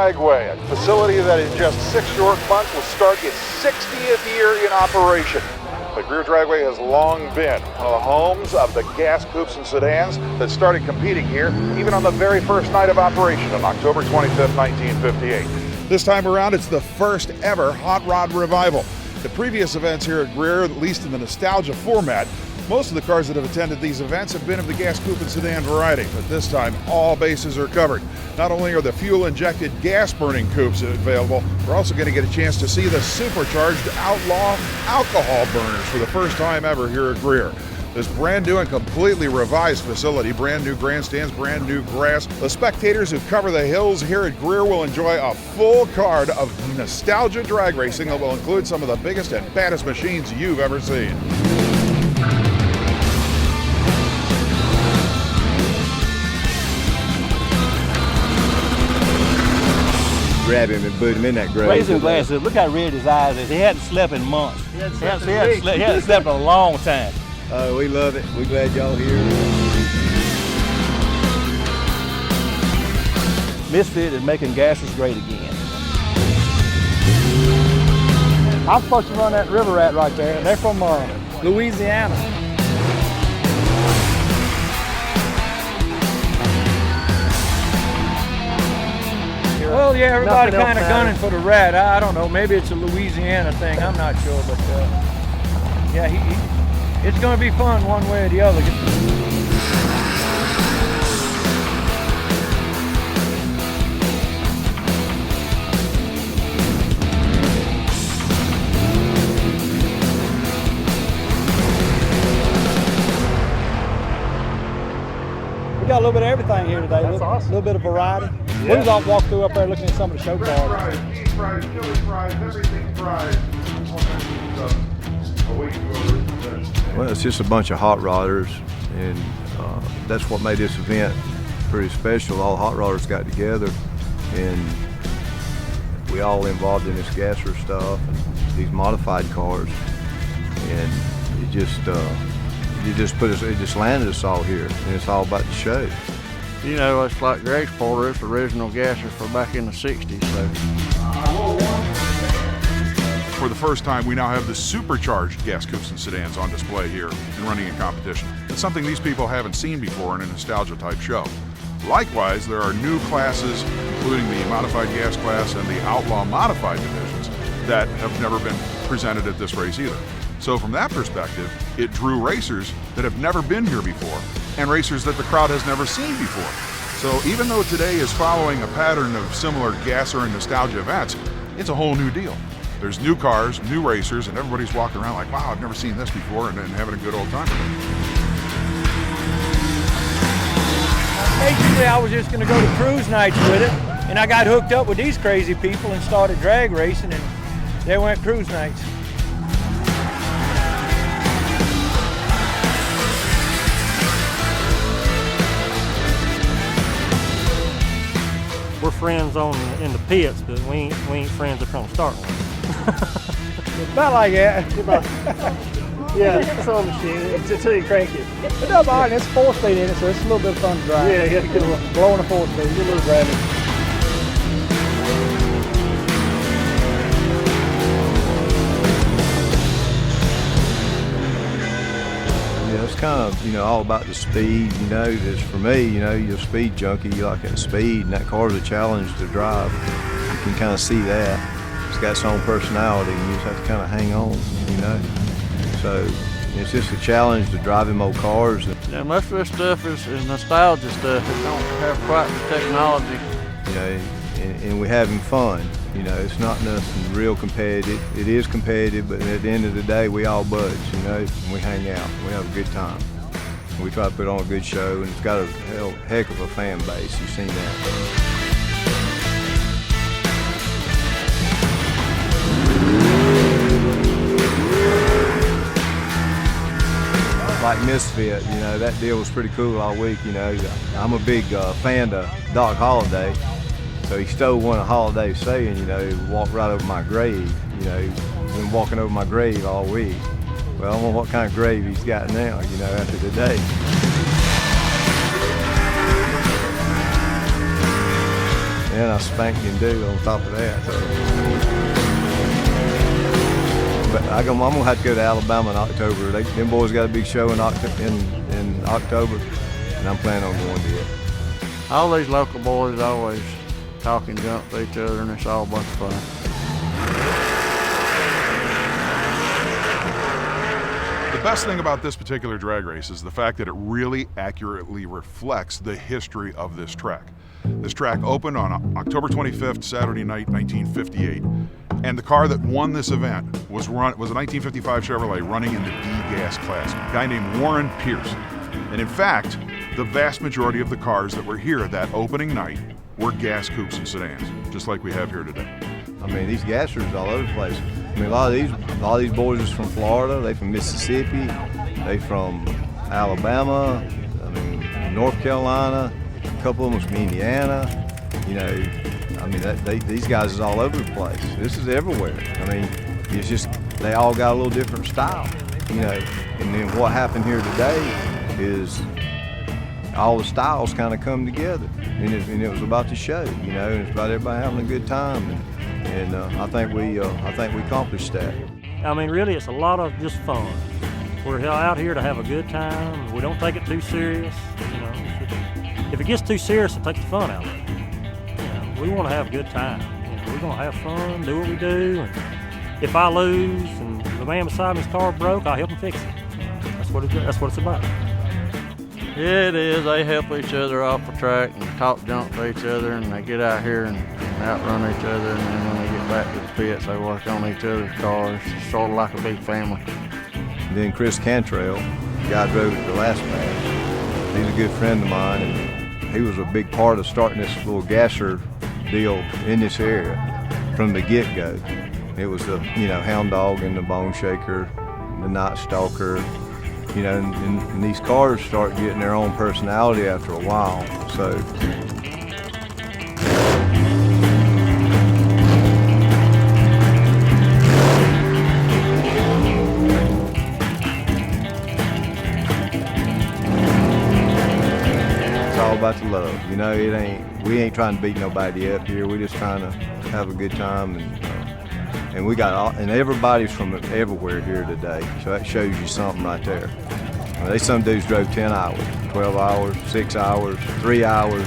Dragway, a facility that in just 6 short months will start its 60th year in operation. The Greer Dragway has long been one of the homes of the gas coupes and sedans that started competing here even on the very first night of operation on October 25th, 1958. This time around, it's the first ever Hot Rod revival. The previous events here at Greer, at least in the nostalgia format, most of the cars that have attended these events have been of the gas coupe and sedan variety, but this time all bases are covered. Not only are the fuel-injected gas-burning coupes available, we're also going to get a chance to see the supercharged outlaw alcohol burners for the first time ever here at Greer. This brand new and completely revised facility, brand new grandstands, brand new grass. The spectators who cover the hills here at Greer will enjoy a full card of nostalgia drag racing that will include some of the biggest and baddest machines you've ever seen. Grab him and put him in that grave. Raise him glasses. Look how red his eyes is. He hadn't slept in months. He hadn't slept in a long time. We love it. We're glad y'all here. Misfit is making gases great again. I'm supposed to run that river rat right there. They're from Louisiana. Well, yeah, everybody kind of gunning for the rat. I don't know. Maybe it's a Louisiana thing. I'm not sure, but yeah, it's going to be fun one way or the other. We got a little bit of everything here today. That's awesome. A little bit of variety. Yeah. We've all walked through up there looking at some of the show cars. Fries, cheese fries, chili fries, everything fried. All kinds of stuff. Away you go. Well, it's just a bunch of hot rodders, and that's what made this event pretty special. All hot rodders got together, and we all involved in this gasser stuff and these modified cars, and it just landed us all here, and it's all about the show. You know, it's like Greg's Porter, it's the original gasser for back in the 60s. So. For the first time, we now have the supercharged gas coupes and sedans on display here and running in competition. It's something these people haven't seen before in a nostalgia-type show. Likewise, there are new classes, including the modified gas class and the outlaw modified divisions, that have never been presented at this race either. So from that perspective, it drew racers that have never been here before and racers that the crowd has never seen before. So even though today is following a pattern of similar gasser and nostalgia events, it's a whole new deal. There's new cars, new racers, and everybody's walking around like, wow, I've never seen this before, and having a good old time with it. Basically, I was just going to go to cruise nights with it, and I got hooked up with these crazy people and started drag racing, and they went cruise nights. We're friends in the pits, but we ain't friends up on the start line. About like that. Yeah, it's on the machine. It's until you crank it. It does all right, and it's 4-speed in it, so it's a little bit of fun to drive. Yeah, you have to get a little blowing a 4-speed, get a little gravity. It's kind of, all about the speed, just for me, you're a speed junkie, you like that speed, and that car's a challenge to drive. You can kind of see that. It's got its own personality, and you just have to kind of hang on, So it's just a challenge to drive them old cars. Yeah, most of this stuff is nostalgia stuff. It don't have quite the technology. And we're having fun. It's not nothing real competitive. It is competitive, but at the end of the day, we all budge, and we hang out. We have a good time. We try to put on a good show, and it's got a heck of a fan base. You've seen that. Like Misfit, that deal was pretty cool all week. I'm a big fan of Doc Holliday. So he stole one of Holliday's saying, walked right over my grave. Been walking over my grave all week. Well, I don't know what kind of grave he's got now, after today. And I spanked him too on top of that. So. But I'm gonna have to go to Alabama in October. Them boys got a big show in October, and I'm planning on going to it. All these local boys always talking junk to each other, and it's all a bunch of fun. The best thing about this particular drag race is the fact that it really accurately reflects the history of this track. This track opened on October 25th, Saturday night, 1958. And the car that won this event was a 1955 Chevrolet running in the D-Gas class, a guy named Warren Pierce. And in fact, the vast majority of the cars that were here that opening night were gas coupes and sedans, just like we have here today. I mean, these gassers all over the place. I mean, a lot of these boys is from Florida. They from Mississippi. They from Alabama. I mean, North Carolina. A couple of them from Indiana. You know, I mean, these guys is all over the place. This is everywhere. I mean, it's just they all got a little different style. You know, and then what happened here today is all the styles kind of come together, and it was about the show. You know, and it's about everybody having a good time. And I think we accomplished that. I mean, really, it's a lot of just fun. We're out here to have a good time. We don't take it too serious. You know, if it gets too serious, it takes the fun out of it. You know, we want to have a good time. You know, we're gonna have fun, do what we do. And if I lose and the man beside me's car broke, I'll help him fix it. That's what it's about. Yeah, it is. They help each other off the track and talk junk to each other, and they get out here and outrun each other, and then when they get back to the pits, they work on each other's cars. It's sort of like a big family. And then Chris Cantrell, the guy who drove it the last match, he's a good friend of mine, and he was a big part of starting this little gasser deal in this area from the get-go. It was the, you know, Hound Dog and the Bone Shaker, the Night Stalker, you know, and these cars start getting their own personality after a while. So it's all about the love. You know, we ain't trying to beat nobody up here. We're just trying to have a good time, and we got and everybody's from everywhere here today. So that shows you something right there. Some dudes drove 10 hours, 12 hours, 6 hours, 3 hours,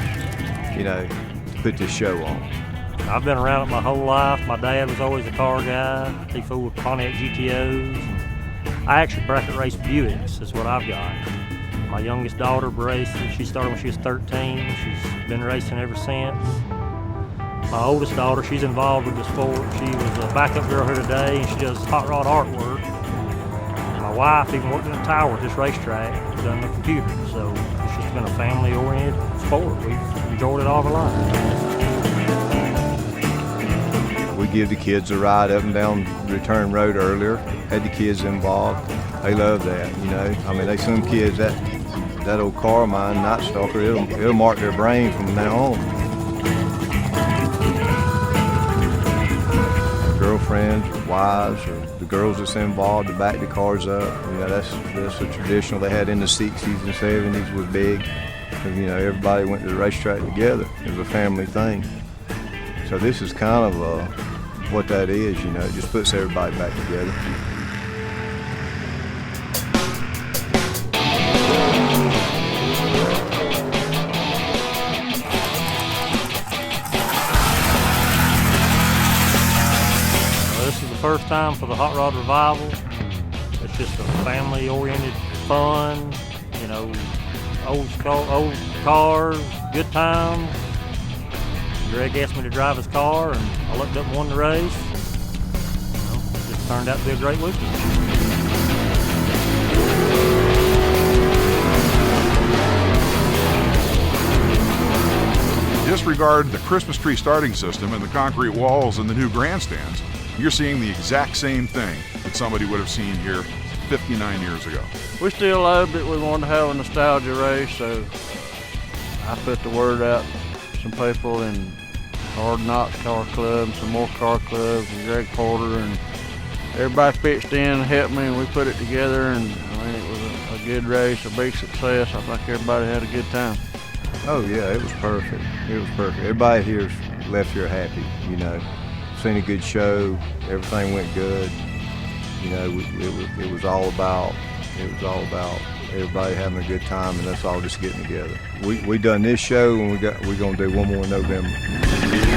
you know, to put this show on. I've been around it my whole life. My dad was always a car guy. He fooled with Pontiac GTOs. I actually bracket race Buicks is what I've got. My youngest daughter racing. She started when she was 13. She's been racing ever since. My oldest daughter, she's involved with the sport. She was a backup girl here today, and she does HotRod artwork. My wife even worked in a tower at this racetrack, done the computer. So it's just been a family-oriented sport. We've enjoyed it all of our life. We give the kids a ride up and down the return road earlier, had the kids involved. They love that, you know. I mean, some kids, that old car of mine, Night Stalker, it'll mark their brain from now on. Girlfriends or wives or the girls that's involved to back the cars up. You know, that's a traditional they had in the 60s and 70s was big. And, you know, everybody went to the racetrack together. It was a family thing. So this is kind of what that is, you know. It just puts everybody back together. First time for the Hot Rod Revival. It's just a family-oriented fun, you know, old cars, good times. Greg asked me to drive his car, and I looked up and won the race. You know, it just turned out to be a great weekend. Disregard the Christmas tree starting system and the concrete walls and the new grandstands. You're seeing the exact same thing that somebody would have seen here 59 years ago. We still loved it. We wanted to have a nostalgia race, so I put the word out to some people in Hard Knocks Car Club, some more car clubs, and Greg Porter, and everybody pitched in and helped me, and we put it together, and I mean, it was a good race, a big success. I think everybody had a good time. Oh yeah, it was perfect. It was perfect. Everybody here is left here happy, you know. Seen a good show, everything went good. You know, it was all about everybody having a good time and us all just getting together. We done this show and we're gonna do one more in November.